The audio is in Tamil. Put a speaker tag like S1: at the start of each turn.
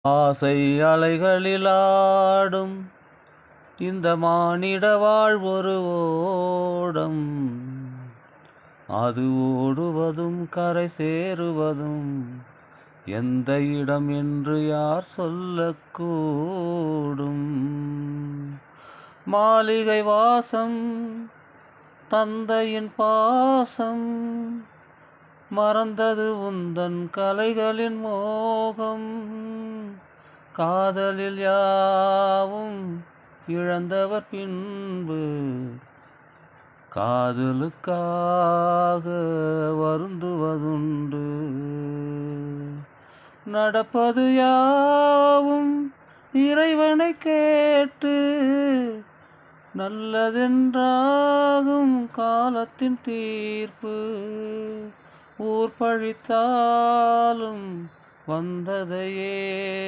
S1: ஆசை அலைகளில் ஆடும் இந்த மானிட வாழ்வொரு ஓடம். அது ஓடுவதும் கரை சேருவதும் எந்த இடம் என்று யார் சொல்லக்கூடும்? மாளிகை வாசம், தந்தையின் பாசம், மறந்தது உந்தன் கலைகளின் மோகம். காதலில் யாவும் இழந்தவர் பின்பு காதலுக்காக வருந்துவதுண்டு. நடப்பது யாவும் இறைவனை கேட்டு நல்லதென்றாகும் காலத்தின் தீர்ப்பு. ஊர் பழித்தாலும் வந்ததையே